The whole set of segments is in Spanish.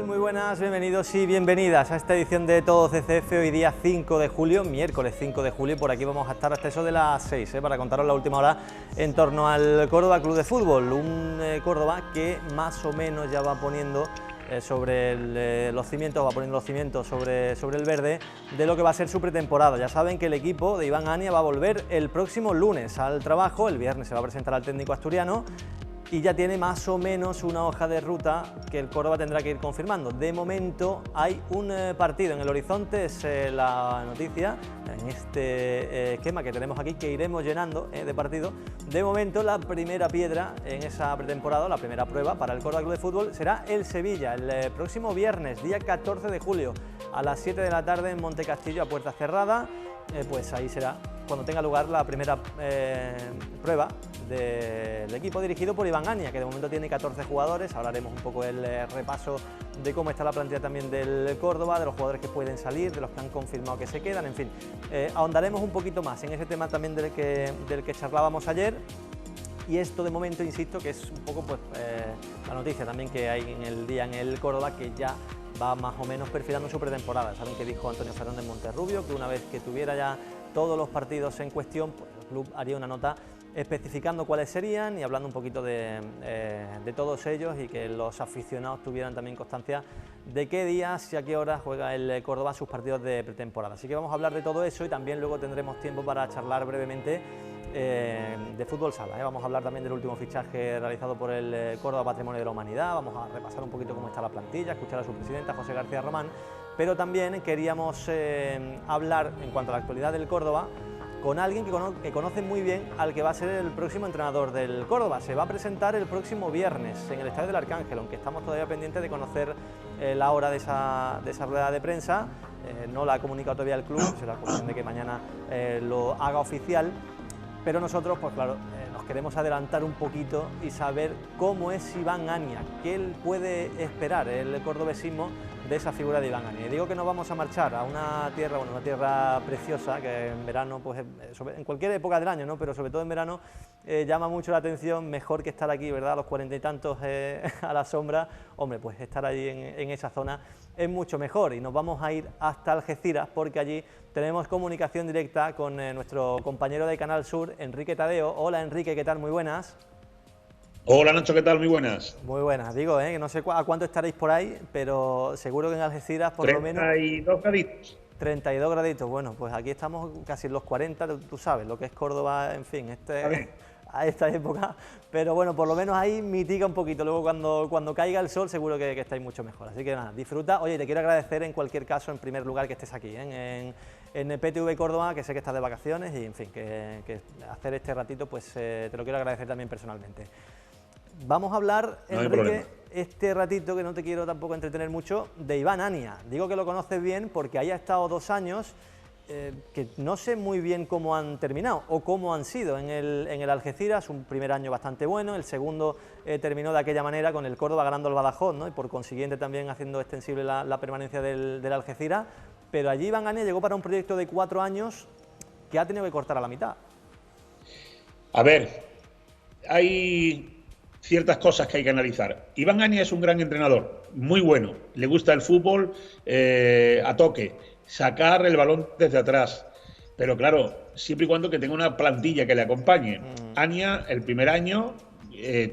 Muy buenas, bienvenidos y bienvenidas a esta edición de Todo CCF, hoy día 5 de julio, miércoles 5 de julio, por aquí vamos a estar hasta eso de las 6, para contaros la última hora en torno al Córdoba Club de Fútbol, un Córdoba que más o menos ya va poniendo sobre los cimientos, sobre el verde de lo que va a ser su pretemporada. Ya saben que el equipo de Iván Ania va a volver el próximo lunes al trabajo, el viernes se va a presentar al técnico asturiano, y ya tiene más o menos una hoja de ruta que el Córdoba tendrá que ir confirmando. De momento hay un partido en el horizonte, es la noticia, en este esquema que tenemos aquí, que iremos llenando de partido. De momento la primera piedra en esa pretemporada, la primera prueba para el Córdoba Club de Fútbol será el Sevilla, el próximo viernes, día 14 de julio, a las 7 de la tarde en Montecastillo, a puerta cerrada. Pues ahí será cuando tenga lugar la primera prueba del equipo dirigido por Iván Ania, que de momento tiene 14 jugadores. Ahora haremos un poco el repaso de cómo está la plantilla también del Córdoba, de los jugadores que pueden salir, de los que han confirmado que se quedan, en fin. Ahondaremos un poquito más en ese tema también del que charlábamos ayer. Y esto de momento, insisto, que es un poco pues, la noticia también que hay en el día en el Córdoba, que ya va más o menos perfilando su pretemporada. Saben que dijo Antonio Fernández Monterrubio que una vez que tuviera ya todos los partidos en cuestión, pues el club haría una nota especificando cuáles serían y hablando un poquito de todos ellos, y que los aficionados tuvieran también constancia de qué días y a qué horas juega el Córdoba sus partidos de pretemporada. Así que vamos a hablar de todo eso y también luego tendremos tiempo para charlar brevemente de fútbol sala. Vamos a hablar también del último fichaje realizado por el Córdoba Patrimonio de la Humanidad, vamos a repasar un poquito cómo está la plantilla, escuchar a su presidenta José García Román, pero también queríamos hablar en cuanto a la actualidad del Córdoba con alguien que conoce muy bien al que va a ser el próximo entrenador del Córdoba. Se va a presentar el próximo viernes en el Estadio del Arcángel, aunque estamos todavía pendientes de conocer la hora de esa rueda de prensa. No la ha comunicado todavía el club, será cuestión de que mañana lo haga oficial. Pero nosotros, pues claro, nos queremos adelantar un poquito y saber cómo es Iván Ania, qué él puede esperar el cordobesismo de esa figura de Iván Ania. Y digo que nos vamos a marchar a una tierra preciosa, que en verano, pues en cualquier época del año, ¿no? Pero sobre todo en verano llama mucho la atención, mejor que estar aquí, ¿verdad?, a los 40 y tantos a la sombra. Hombre, pues estar allí en esa zona es mucho mejor, y nos vamos a ir hasta Algeciras porque allí tenemos comunicación directa con nuestro compañero de Canal Sur, Enrique Tadeo. Hola Enrique, ¿qué tal? Muy buenas. Hola Nacho, ¿qué tal? Muy buenas. Muy buenas, digo, que no sé a cuánto estaréis por ahí, pero seguro que en Algeciras por lo menos 32 graditos. 32 graditos, bueno, pues aquí estamos casi en los 40, tú sabes, lo que es Córdoba, en fin, a esta época, pero bueno, por lo menos ahí mitiga un poquito, luego cuando caiga el sol seguro que estáis mucho mejor, así que nada, disfruta. Oye, te quiero agradecer en cualquier caso, en primer lugar, que estés aquí, en PTV Córdoba, que sé que estás de vacaciones y en fin, que hacer este ratito, pues te lo quiero agradecer también personalmente. Vamos a hablar, no Enrique, este ratito, que no te quiero tampoco entretener mucho, de Iván Ania. Digo que lo conoces bien porque ahí ha estado 2 años, que no sé muy bien cómo han terminado o cómo han sido en el Algeciras. Un primer año bastante bueno, el segundo terminó de aquella manera con el Córdoba ganando el Badajoz, ¿no? Y por consiguiente también haciendo extensible la permanencia del Algeciras, pero allí Iván Ania llegó para un proyecto de 4 años que ha tenido que cortar a la mitad. A ver, hay ciertas cosas que hay que analizar. Iván Ania es un gran entrenador, muy bueno, le gusta el fútbol a toque, sacar el balón desde atrás, pero claro, siempre y cuando que tenga una plantilla que le acompañe. Ania, el primer año,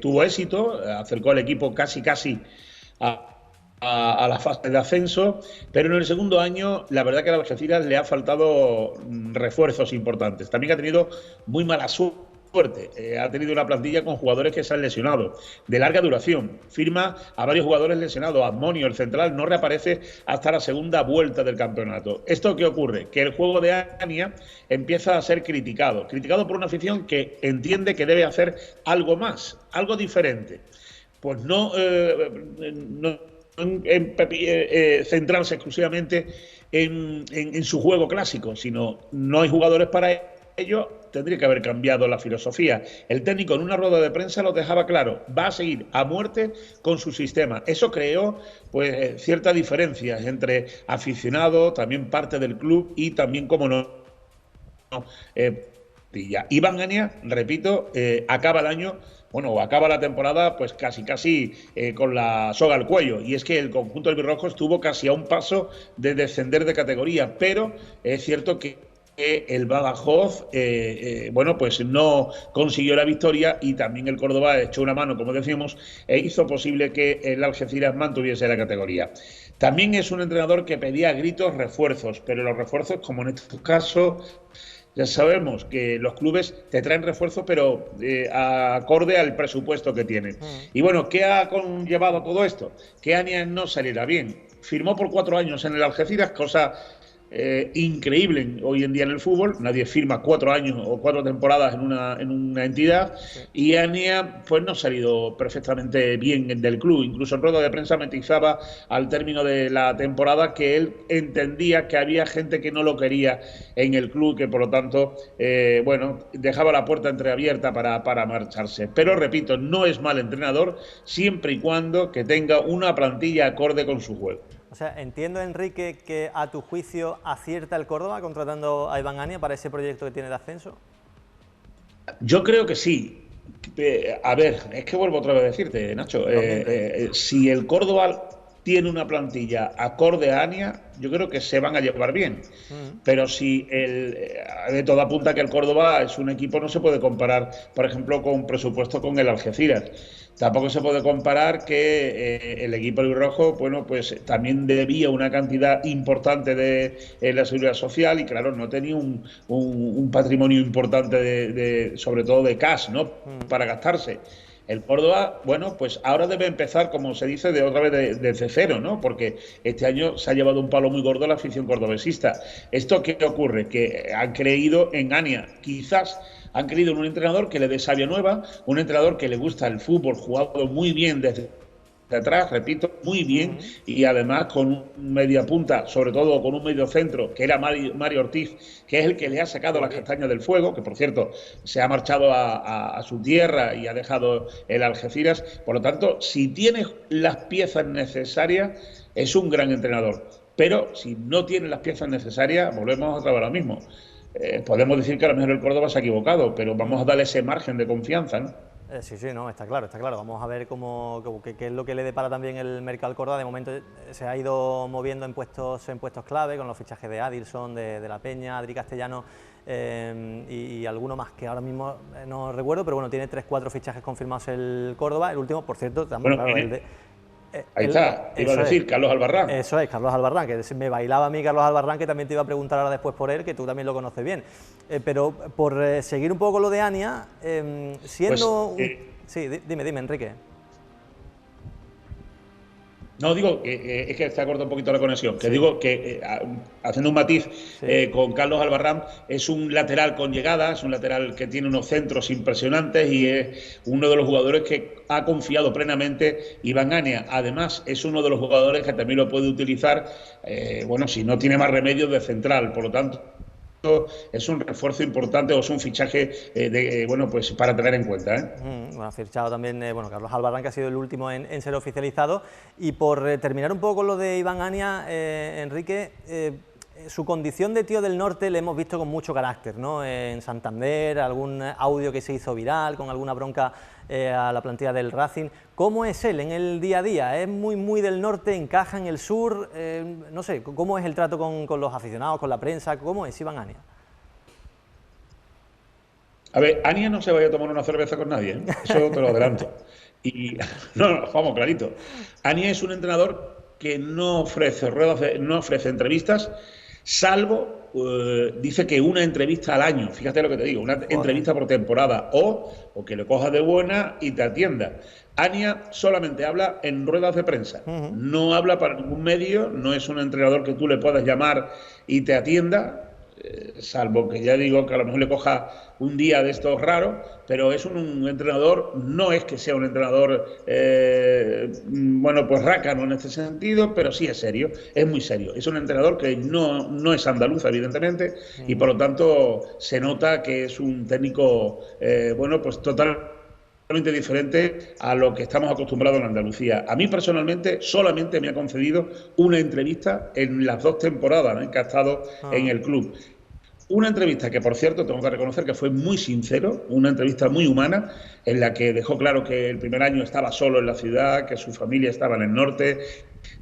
tuvo éxito, acercó al equipo casi a la fase de ascenso, pero en el segundo año la verdad que a la Algeciras le ha faltado refuerzos importantes. También ha tenido muy mala suerte. Ha tenido una plantilla con jugadores que se han lesionado de larga duración. Firma a varios jugadores lesionados. Admonio, el central, no reaparece hasta la segunda vuelta del campeonato. ¿Esto qué ocurre? Que el juego de Ania empieza a ser criticado por una afición que entiende que debe hacer algo más, algo diferente. Pues no centrarse exclusivamente en su juego clásico, sino no hay jugadores para ello. Tendría que haber cambiado la filosofía. El técnico en una rueda de prensa lo dejaba claro, va a seguir a muerte con su sistema. Eso creó pues ciertas diferencias entre aficionados, también parte del club y también, como no, plantilla. Iván Ania, repito, acaba el año, bueno, o acaba la temporada pues casi con la soga al cuello, y es que el conjunto albirrojo estuvo casi a un paso de descender de categoría, pero es cierto que el Badajoz, bueno, pues no consiguió la victoria, y también el Córdoba echó una mano, como decíamos, e hizo posible que el Algeciras mantuviese la categoría. También es un entrenador que pedía a gritos refuerzos, pero los refuerzos, como en estos casos, ya sabemos que los clubes te traen refuerzos, pero acorde al presupuesto que tienen. Y bueno, ¿qué ha conllevado todo esto? Que Ania no saliera bien. Firmó por 4 años en el Algeciras, cosa increíble hoy en día en el fútbol. Nadie firma 4 años o 4 temporadas en una entidad, sí. Y Ania pues no ha salido perfectamente bien del club. Incluso en rueda de prensa matizaba al término de la temporada que él entendía que había gente que no lo quería en el club, que por lo tanto bueno, dejaba la puerta entreabierta para marcharse. Pero repito, no es mal entrenador siempre y cuando que tenga una plantilla acorde con su juego. O sea, entiendo, Enrique, que a tu juicio acierta el Córdoba contratando a Iván Ania para ese proyecto que tiene de ascenso. Yo creo que sí. A ver, es que vuelvo otra vez a decirte, Nacho, si el Córdoba tiene una plantilla acorde a Ania, yo creo que se van a llevar bien. Pero si de todo apunta que el Córdoba es un equipo, no se puede comparar, por ejemplo, con presupuesto con el Algeciras. Tampoco se puede comparar que el equipo albirrojo, bueno, pues también debía una cantidad importante de la seguridad social, y claro, no tenía un patrimonio importante sobre todo de cash, ¿no? Para gastarse. El Córdoba, bueno, pues ahora debe empezar, como se dice, de otra vez desde cero, ¿no? Porque este año se ha llevado un palo muy gordo la afición cordobesista. ¿Esto qué ocurre? Que han creído en Ania, quizás han creído en un entrenador que le dé savia nueva, un entrenador que le gusta el fútbol jugado muy bien desde atrás, repito, muy bien, y además con un media punta, sobre todo con un medio centro, que era Mario Ortiz, que es el que le ha sacado las castañas del fuego, que por cierto se ha marchado a su tierra y ha dejado el Algeciras. Por lo tanto, si tiene las piezas necesarias, es un gran entrenador. Pero si no tiene las piezas necesarias, volvemos otra vez a lo mismo. Podemos decir que a lo mejor el Córdoba se ha equivocado, pero vamos a darle ese margen de confianza, ¿no? Sí, no, está claro. Vamos a ver qué es lo que le depara también el mercado al Córdoba. De momento se ha ido moviendo en puestos clave, con los fichajes de Adilson, de La Peña, Adri Castellano y alguno más que ahora mismo no recuerdo, pero bueno, tiene 3-4 fichajes confirmados el Córdoba. El último, por cierto, también, bueno, claro, el de... Ahí está, iba a decir, Carlos Albarrán. Eso es, Carlos Albarrán, que me bailaba a mí Carlos Albarrán, que también te iba a preguntar ahora después por él, que tú también lo conoces bien. Pero por seguir un poco con lo de Ania, siendo... Pues, sí, dime, Enrique. No, digo, es que se ha cortado un poquito la conexión, que digo que, haciendo un matiz, con Carlos Albarrán, es un lateral con llegada, es un lateral que tiene unos centros impresionantes y es uno de los jugadores que ha confiado plenamente Iván Ania. Además, es uno de los jugadores que también lo puede utilizar, bueno, si no tiene más remedio, de central. Por lo tanto, es un refuerzo importante, o es un fichaje bueno, pues para tener en cuenta, Bueno, ha fichado también bueno, Carlos Albarrán, que ha sido el último en ser oficializado. Y por terminar un poco con lo de Iván Ania, Enrique, su condición de tío del norte le hemos visto con mucho carácter, ¿no? En Santander, algún audio que se hizo viral con alguna bronca a la plantilla del Racing. ¿Cómo es él en el día a día? ¿Es muy del norte, encaja en el sur? No sé, ¿cómo es el trato con los aficionados, con la prensa? ¿Cómo es Iván Ania? A ver, Ania no se vaya a tomar una cerveza con nadie, eso te lo adelanto. Y no, vamos, clarito. Ania es un entrenador que no ofrece no ofrece entrevistas, salvo, dice que una entrevista al año. Fíjate lo que te digo, una entrevista por temporada, o que le cojas de buena y te atienda. Ania solamente habla en ruedas de prensa, no habla para ningún medio, no es un entrenador que tú le puedas llamar y te atienda, salvo que ya digo que a lo mejor le coja un día de estos raros, pero es un entrenador, no es que sea un entrenador, bueno, pues rácano en este sentido, pero sí es serio, es muy serio. Es un entrenador que no es andaluz, evidentemente, y por lo tanto se nota que es un técnico, bueno, pues totalmente diferente a lo que estamos acostumbrados en Andalucía. A mí personalmente solamente me ha concedido una entrevista en las 2 temporadas, ¿no?, que ha estado en el club. Una entrevista que, por cierto, tengo que reconocer que fue muy sincero, una entrevista muy humana, en la que dejó claro que el primer año estaba solo en la ciudad, que su familia estaba en el norte,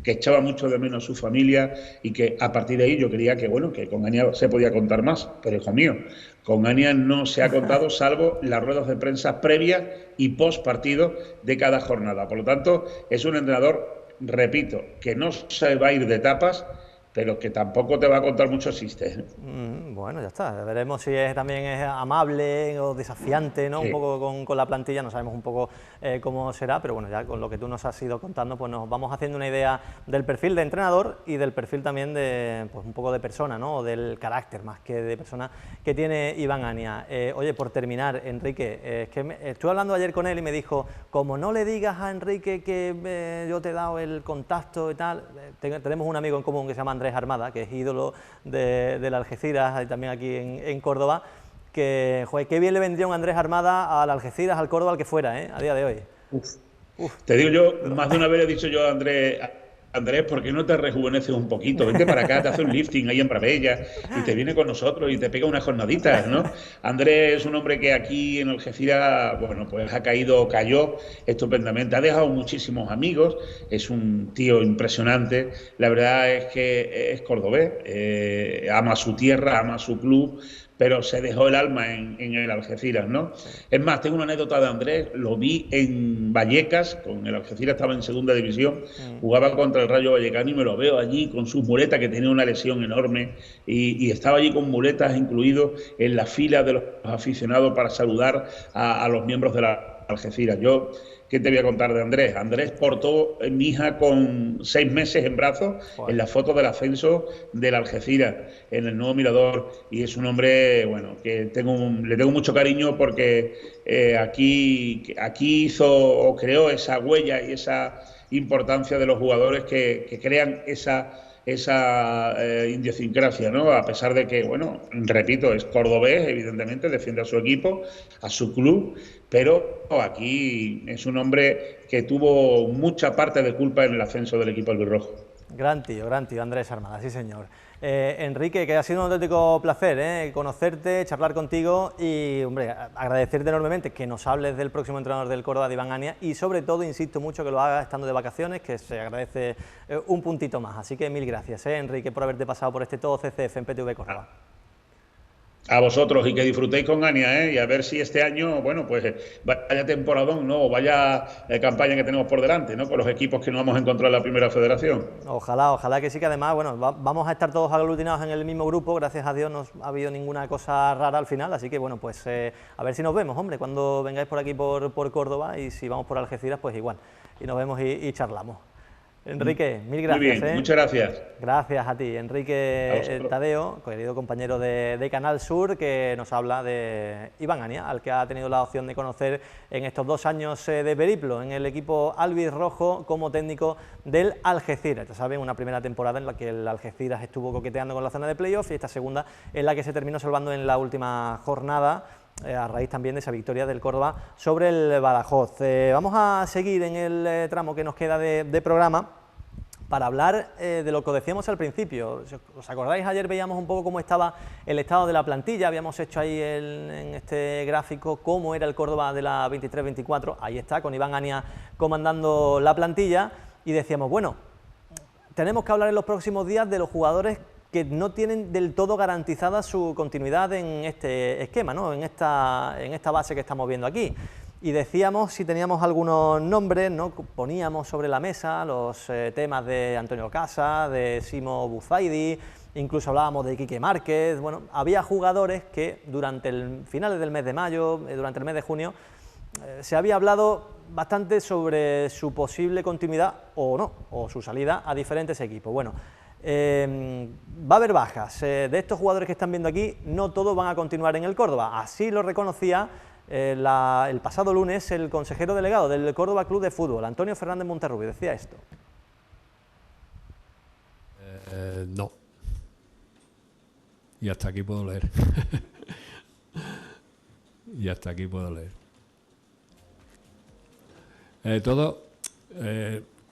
que echaba mucho de menos a su familia y que a partir de ahí yo creía que, bueno, que con Ania se podía contar más. Pero, hijo mío, con Ania no se ha contado salvo las ruedas de prensa previas y post partido de cada jornada. Por lo tanto, es un entrenador, repito, que no se va a ir de tapas, pero que tampoco te va a contar muchos chistes. Bueno, ya está. Veremos si también es amable o desafiante, ¿no? Un Sí. poco con la plantilla, no sabemos un poco cómo será, pero bueno, ya con lo que tú nos has ido contando, pues nos vamos haciendo una idea del perfil de entrenador y del perfil también de, pues un poco de persona, ¿no? O del carácter más que de persona que tiene Iván Ania. Oye, por terminar, Enrique, es que estuve hablando ayer con él y me dijo, como no le digas a Enrique que yo te he dado el contacto y tal, tenemos un amigo en común que se llama Andrés Armada, que es ídolo del Algeciras y también aquí en Córdoba, que, joder, qué bien le vendría un Andrés Armada al Algeciras, al Córdoba, al que fuera, a día de hoy. Uf. Uf, Te digo yo, pero... más de una vez le he dicho yo a Andrés, Andrés, ¿por qué no te rejuveneces un poquito? Vente para acá, te hace un lifting ahí en Marbella y te viene con nosotros y te pega unas jornaditas, ¿no? Andrés es un hombre que aquí en Algeciras, bueno, pues ha caído, cayó estupendamente, ha dejado muchísimos amigos, es un tío impresionante, la verdad es que es cordobés, ama su tierra, ama su club, pero se dejó el alma en el Algeciras, ¿no? Sí. Es más, tengo una anécdota de Andrés, lo vi en Vallecas, con el Algeciras estaba en segunda división, jugaba contra el Rayo Vallecano y me lo veo allí con sus muletas, que tenía una lesión enorme, y estaba allí con muletas incluido en la fila de los aficionados para saludar a los miembros de la Algeciras. Yo, ¿qué te voy a contar de Andrés? Andrés portó a mi hija con 6 meses en brazos en Joder. la foto del ascenso del Algeciras, en el nuevo Mirador, y es un hombre, bueno, que le tengo mucho cariño porque aquí hizo o creó esa huella y esa importancia de los jugadores que crean esa idiosincrasia, ¿no? A pesar de que, bueno, repito, es cordobés, evidentemente, defiende a su equipo, a su club, pero aquí es un hombre que tuvo mucha parte de culpa en el ascenso del equipo albirrojo. Gran tío, Andrés Armada, sí señor. Enrique, que ha sido un auténtico placer conocerte, charlar contigo y, hombre, agradecerte enormemente que nos hables del próximo entrenador del Córdoba, de Iván Ania, y sobre todo, insisto mucho, que lo hagas estando de vacaciones, que se agradece un puntito más. Así que mil gracias, Enrique, por haberte pasado por este Todo CCF en PTV Córdoba. A vosotros y que disfrutéis con Ania, ¿eh? Y a ver si este año, bueno, pues vaya temporadón, ¿no? O vaya campaña que tenemos por delante, ¿no? Con los equipos que nos vamos a encontrar en la primera federación. Ojalá, ojalá que sí, que además, bueno, vamos a estar todos aglutinados en el mismo grupo, gracias a Dios no ha habido ninguna cosa rara al final, así que bueno, pues a ver si nos vemos, hombre, cuando vengáis por aquí por Córdoba, y si vamos por Algeciras, pues igual, y nos vemos y charlamos. Enrique, mil Muy gracias. bien, muchas gracias. Gracias a ti, A Enrique vosotros. Tadeo, querido compañero de Canal Sur, que nos habla de Iván Ania, al que ha tenido la opción de conocer en estos 2 años de periplo en el equipo albirrojo como técnico del Algeciras. Ya saben, una primera temporada en la que el Algeciras estuvo coqueteando con la zona de playoff, y esta segunda en la que se terminó salvando en la última jornada, a raíz también de esa victoria del Córdoba sobre el Badajoz. Vamos a seguir en el tramo que nos queda de programa para hablar de lo que decíamos al principio. ¿Os acordáis? Ayer veíamos un poco cómo estaba el estado de la plantilla, habíamos hecho ahí en este gráfico cómo era el Córdoba de la 23-24, ahí está, con Iván Ania comandando la plantilla, y decíamos, bueno, tenemos que hablar en los próximos días de los jugadores que no tienen del todo garantizada su continuidad en este esquema, ¿no? en esta base que estamos viendo aquí. Y decíamos si teníamos algunos nombres, ¿no? Poníamos sobre la mesa los temas de Antonio Casa, de Simo Buzaidi, incluso hablábamos de Quique Márquez. Bueno, había jugadores que durante el finales del mes de mayo, durante el mes de junio, se había hablado bastante sobre su posible continuidad o no, o su salida a diferentes equipos. Bueno, va a haber bajas. De estos jugadores que están viendo aquí, no todos van a continuar en el Córdoba. Así lo reconocía el pasado lunes el consejero delegado del Córdoba Club de Fútbol, Antonio Fernández Monterrubio, decía esto. No. Y hasta aquí puedo leer. Y hasta aquí puedo leer.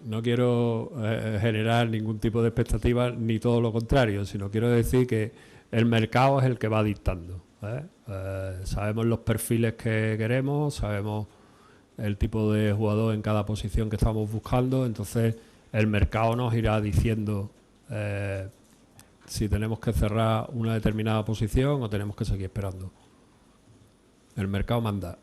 No quiero generar ningún tipo de expectativa, ni todo lo contrario, sino quiero decir que el mercado es el que va dictando, sabemos los perfiles que queremos, sabemos el tipo de jugador en cada posición que estamos buscando, entonces el mercado nos irá diciendo si tenemos que cerrar una determinada posición o tenemos que seguir esperando. El mercado manda.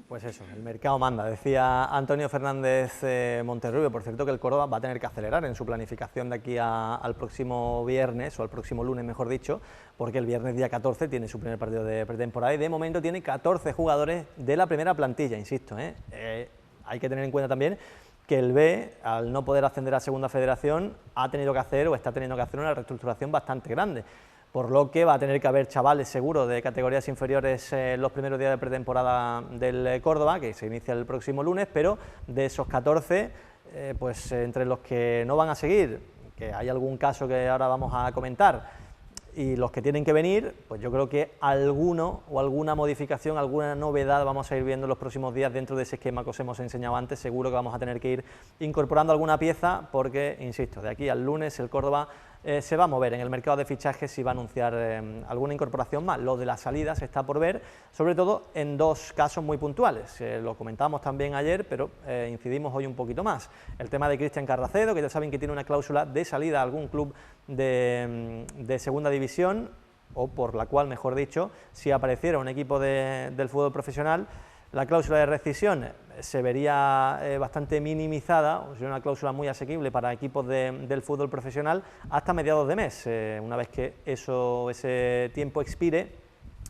Pues eso, el mercado manda. Decía Antonio Fernández Monterrubio, por cierto, que el Córdoba va a tener que acelerar en su planificación de aquí al próximo viernes, o al próximo lunes, mejor dicho, porque el viernes día 14 tiene su primer partido de pretemporada y de momento tiene 14 jugadores de la primera plantilla, insisto. Hay que tener en cuenta también que el B, al no poder ascender a Segunda Federación, ha tenido que hacer o está teniendo que hacer una reestructuración bastante grande, por lo que va a tener que haber chavales seguro de categorías inferiores los primeros días de pretemporada del Córdoba, que se inicia el próximo lunes, pero de esos 14, pues entre los que no van a seguir, que hay algún caso que ahora vamos a comentar, y los que tienen que venir, pues yo creo que alguno o alguna modificación, alguna novedad vamos a ir viendo en los próximos días dentro de ese esquema que os hemos enseñado antes. Seguro que vamos a tener que ir incorporando alguna pieza porque, insisto, de aquí al lunes el Córdoba se va a mover en el mercado de fichajes y va a anunciar alguna incorporación más. Lo de las salidas está por ver, sobre todo en dos casos muy puntuales. Lo comentábamos también ayer, pero incidimos hoy un poquito más. El tema de Cristian Carracedo, que ya saben que tiene una cláusula de salida a algún club de segunda división, o por la cual, mejor dicho, si apareciera un equipo del fútbol profesional, la cláusula de rescisión se vería bastante minimizada, o sería una cláusula muy asequible para equipos del fútbol profesional hasta mediados de mes. Una vez que ese tiempo expire,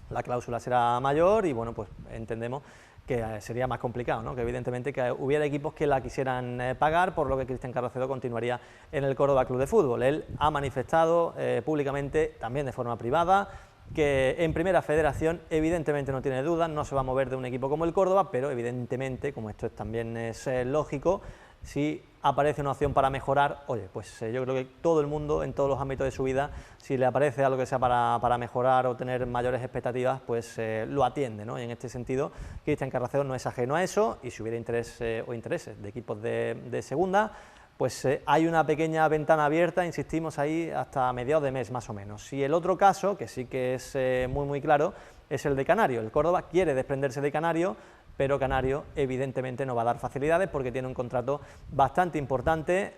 la cláusula será mayor y bueno, pues entendemos que sería más complicado, ¿no? Que evidentemente que hubiera equipos que la quisieran pagar, por lo que Cristian Carracedo continuaría en el Córdoba Club de Fútbol. Él ha manifestado públicamente, también de forma privada, que en Primera Federación evidentemente no tiene dudas, no se va a mover de un equipo como el Córdoba, pero evidentemente, como esto también es lógico, si aparece una opción para mejorar, oye, pues yo creo que todo el mundo, en todos los ámbitos de su vida, si le aparece algo que sea para mejorar o tener mayores expectativas, pues lo atiende, ¿no? Y en este sentido, Cristian Carracedo no es ajeno a eso, y si hubiera interés o intereses de equipos de segunda, pues hay una pequeña ventana abierta, insistimos ahí, hasta mediados de mes más o menos. Y el otro caso, que sí que es muy claro, es el de Canario. El Córdoba quiere desprenderse de Canario, pero Canario evidentemente no va a dar facilidades porque tiene un contrato bastante importante,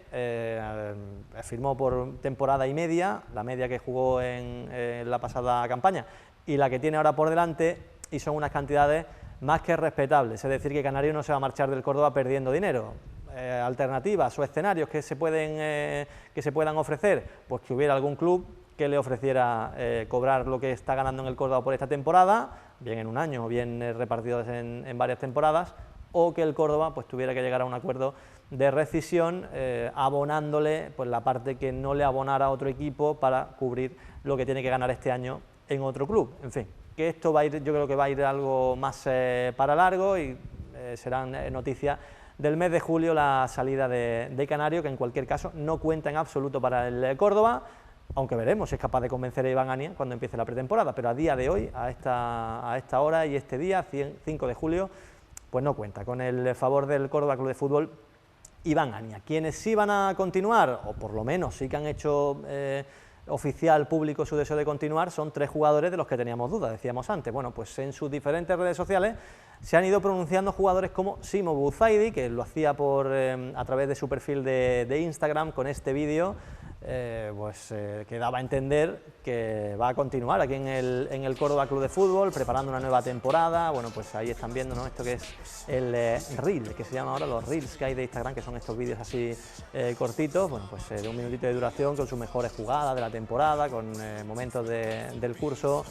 firmó por temporada y media, la media que jugó en la pasada campaña y la que tiene ahora por delante, y son unas cantidades más que respetables, es decir, que Canario no se va a marchar del Córdoba perdiendo dinero. Alternativas o escenarios que se puedan ofrecer, pues que hubiera algún club que le ofreciera cobrar lo que está ganando en el Córdoba por esta temporada, bien en un año o bien repartidos en varias temporadas, o que el Córdoba pues tuviera que llegar a un acuerdo de rescisión abonándole pues la parte que no le abonara a otro equipo para cubrir lo que tiene que ganar este año en otro club. En fin, que esto va a ir, yo creo que va a ir algo más para largo y serán noticias del mes de julio la salida de Canario, que en cualquier caso no cuenta en absoluto para el Córdoba, aunque veremos si es capaz de convencer a Iván Ania cuando empiece la pretemporada, pero a día de hoy, a esta hora y este día, 5 de julio, pues no cuenta con el favor del Córdoba Club de Fútbol Iván Ania. Quienes sí van a continuar, o por lo menos sí que han hecho oficial, público, su deseo de continuar, son 3 jugadores de los que teníamos dudas, decíamos antes. Bueno, pues en sus diferentes redes sociales se han ido pronunciando jugadores como Simo Buzaidi, que lo hacía a través de su perfil de Instagram con este vídeo, que daba a entender que va a continuar aquí en el Córdoba Club de Fútbol, preparando una nueva temporada. Bueno, pues ahí están viendo, ¿no?, esto que es el Reel, que se llama ahora, los Reels que hay de Instagram, que son estos vídeos así cortitos, bueno, pues de un minutito de duración, con sus mejores jugadas de la temporada, con momentos del curso,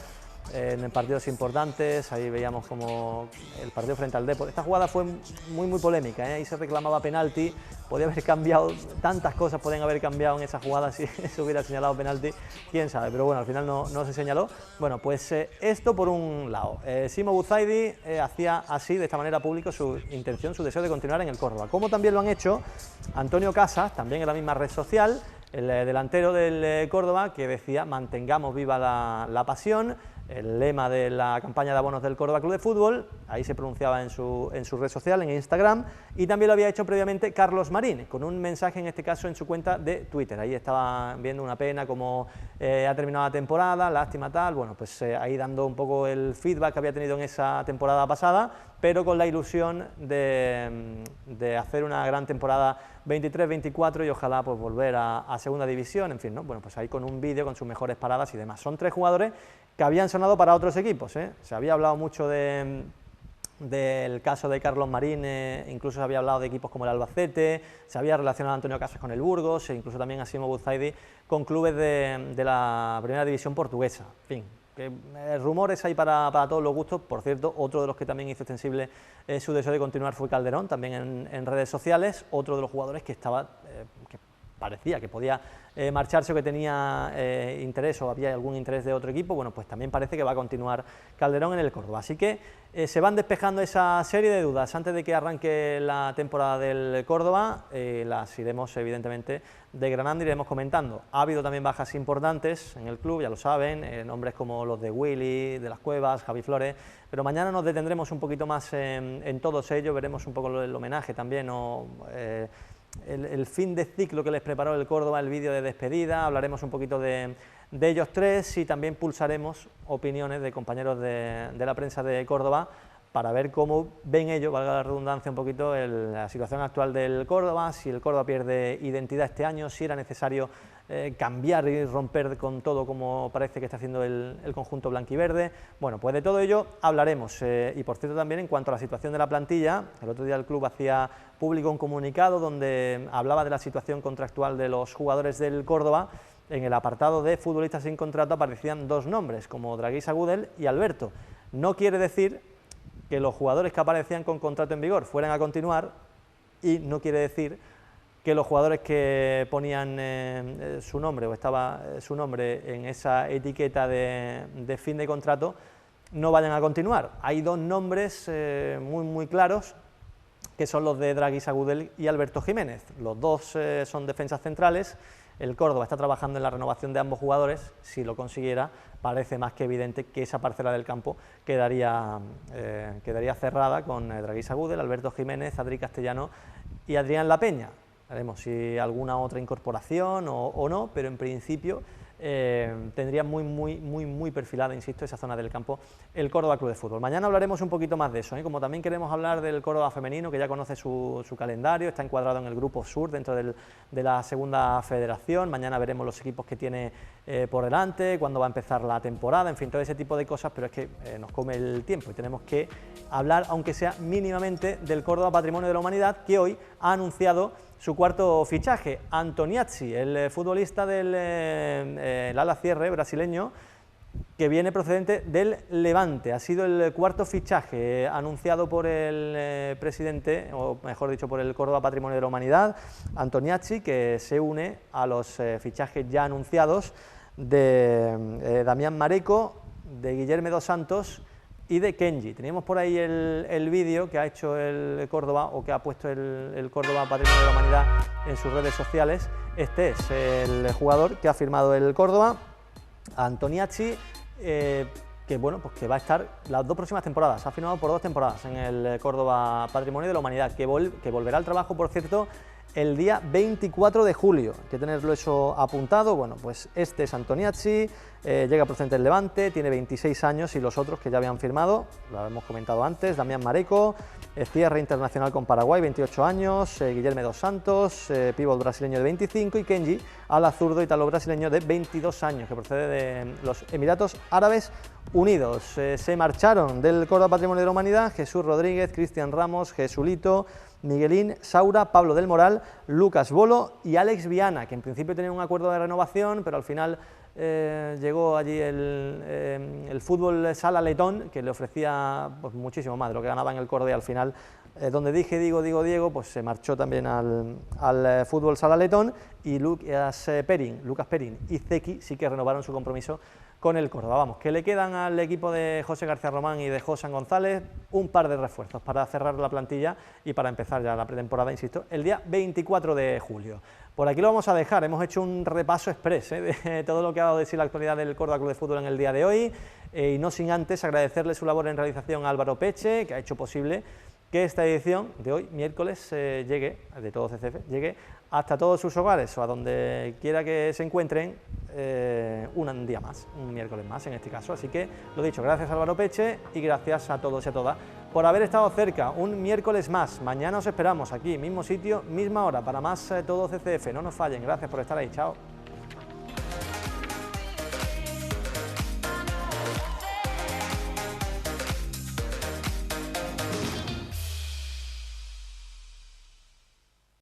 en partidos importantes. Ahí veíamos como el partido frente al Depor. Esta jugada fue muy polémica, ahí se reclamaba penalti, podía haber cambiado, tantas cosas podían haber cambiado en esa jugada si se hubiera señalado penalti, quién sabe, pero bueno, al final no se señaló. Bueno, pues esto por un lado. Simo Buzaidi hacía así, de esta manera público, su intención, su deseo de continuar en el Córdoba, como también lo han hecho Antonio Casas, también en la misma red social, el delantero del Córdoba, que decía: mantengamos viva la pasión, el lema de la campaña de abonos del Córdoba Club de Fútbol, ahí se pronunciaba en su red social, en Instagram, y también lo había hecho previamente Carlos Marín, con un mensaje en este caso en su cuenta de Twitter. Ahí estaba viendo una pena como ha terminado la temporada, lástima tal, bueno, pues ahí dando un poco el feedback que había tenido en esa temporada pasada, pero con la ilusión de hacer una gran temporada 23-24 y ojalá pues volver a segunda división, en fin, ¿no? Bueno, pues ahí con un vídeo con sus mejores paradas y demás. Son 3 jugadores que habían sonado para otros equipos, ¿eh? Se había hablado mucho del caso de Carlos Marín, incluso se había hablado de equipos como el Albacete, se había relacionado a Antonio Casas con el Burgos, e incluso también a Simo Buzaidi con clubes de la primera división portuguesa, en fin. Rumores hay para todos los gustos. Por cierto, otro de los que también hizo extensible su deseo de continuar fue Calderón, también en redes sociales, otro de los jugadores que estaba, que parecía que podía marcharse o que tenía interés o había algún interés de otro equipo, bueno, pues también parece que va a continuar Calderón en el Córdoba. Así que se van despejando esa serie de dudas antes de que arranque la temporada del Córdoba, las iremos evidentemente desgranando, iremos comentando. Ha habido también bajas importantes en el club, ya lo saben, nombres como los de Willy, de las Cuevas, Javi Flores, pero mañana nos detendremos un poquito más en todos ellos, veremos un poco el homenaje también, el fin de ciclo que les preparó el Córdoba, el vídeo de despedida, hablaremos un poquito de ellos tres y también pulsaremos opiniones de compañeros de la prensa de Córdoba para ver cómo ven ellos, valga la redundancia un poquito, la situación actual del Córdoba, si el Córdoba pierde identidad este año, si era necesario cambiar y romper con todo como parece que está haciendo el conjunto blanquiverde. Bueno, pues de todo ello hablaremos. Y por cierto también en cuanto a la situación de la plantilla, el otro día el club hacía público un comunicado donde hablaba de la situación contractual de los jugadores del Córdoba. En el apartado de futbolistas sin contrato aparecían 2 nombres, como Draguisa Gudel y Alberto. No quiere decir que los jugadores que aparecían con contrato en vigor fueran a continuar y no quiere decir que los jugadores que ponían su nombre o estaba su nombre en esa etiqueta de fin de contrato no vayan a continuar. Hay 2 nombres muy claros que son los de Draguisa Gudel y Alberto Jiménez. Los 2 son defensas centrales. El Córdoba está trabajando en la renovación de ambos jugadores. Si lo consiguiera, parece más que evidente que esa parcela del campo quedaría cerrada con Draguisa Gudel, Alberto Jiménez, Adri Castellano y Adrián La Peña. Veremos si alguna otra incorporación o no, pero en principio tendría muy perfilada, insisto, esa zona del campo el Córdoba Club de Fútbol. Mañana hablaremos un poquito más de eso, como también queremos hablar del Córdoba femenino, que ya conoce su calendario, está encuadrado en el grupo sur dentro de la segunda federación. Mañana veremos los equipos que tiene por delante, cuándo va a empezar la temporada, en fin, todo ese tipo de cosas, pero es que nos come el tiempo y tenemos que hablar, aunque sea mínimamente, del Córdoba Patrimonio de la Humanidad, que hoy ha anunciado su 4º fichaje, Antoniazzi, el futbolista del ala cierre brasileño, que viene procedente del Levante. Ha sido el 4º fichaje anunciado por el presidente, o mejor dicho, por el Córdoba Patrimonio de la Humanidad, Antoniazzi, que se une a los fichajes ya anunciados de Damián Mareco, de Guillermo dos Santos y de Kenji. Teníamos por ahí el vídeo que ha hecho el Córdoba, o que ha puesto el Córdoba Patrimonio de la Humanidad en sus redes sociales. Este es el jugador que ha firmado el Córdoba, Antoniazzi, que bueno, pues que va a estar las 2 próximas temporadas. Ha firmado por 2 temporadas en el Córdoba Patrimonio de la Humanidad, que volverá al trabajo, por cierto, el día 24 de julio, hay que tenerlo eso apuntado. Bueno, pues este es Antoniazzi, llega procedente del Levante, tiene 26 años, y los otros que ya habían firmado, lo hemos comentado antes, Damián Mareco, cierre internacional con Paraguay, 28 años, Guillermo dos Santos, pívot brasileño de 25, y Kenji, ala zurdo italo-brasileño de 22 años, que procede de los Emiratos Árabes Unidos. Se marcharon del Córdoba Patrimonio de la Humanidad Jesús Rodríguez, Cristian Ramos, Jesulito, Miguelín Saura, Pablo del Moral, Lucas Bolo y Alex Viana, que en principio tenían un acuerdo de renovación, pero al final llegó allí el fútbol Sala Letón, que le ofrecía pues muchísimo más de lo que ganaba en el Córdoba, y al final, donde Diego, pues se marchó también al fútbol Sala Letón, y Lucas Perín y Zeki sí que renovaron su compromiso con el Córdoba. Vamos, que le quedan al equipo de José García Román y de José González un par de refuerzos para cerrar la plantilla y para empezar ya la pretemporada, insisto, el día 24 de julio. Por aquí lo vamos a dejar, hemos hecho un repaso express de todo lo que ha dado de sí la actualidad del Córdoba Club de Fútbol en el día de hoy, y no sin antes agradecerle su labor en realización a Álvaro Peche, que ha hecho posible que esta edición de hoy, miércoles, llegue, de todo CCF, llegue hasta todos sus hogares o a donde quiera que se encuentren un día más, un miércoles más en este caso. Así que, lo dicho, gracias Álvaro Peche y gracias a todos y a todas por haber estado cerca un miércoles más. Mañana os esperamos aquí, mismo sitio, misma hora, para más Todo CCF. No nos fallen, gracias por estar ahí, chao.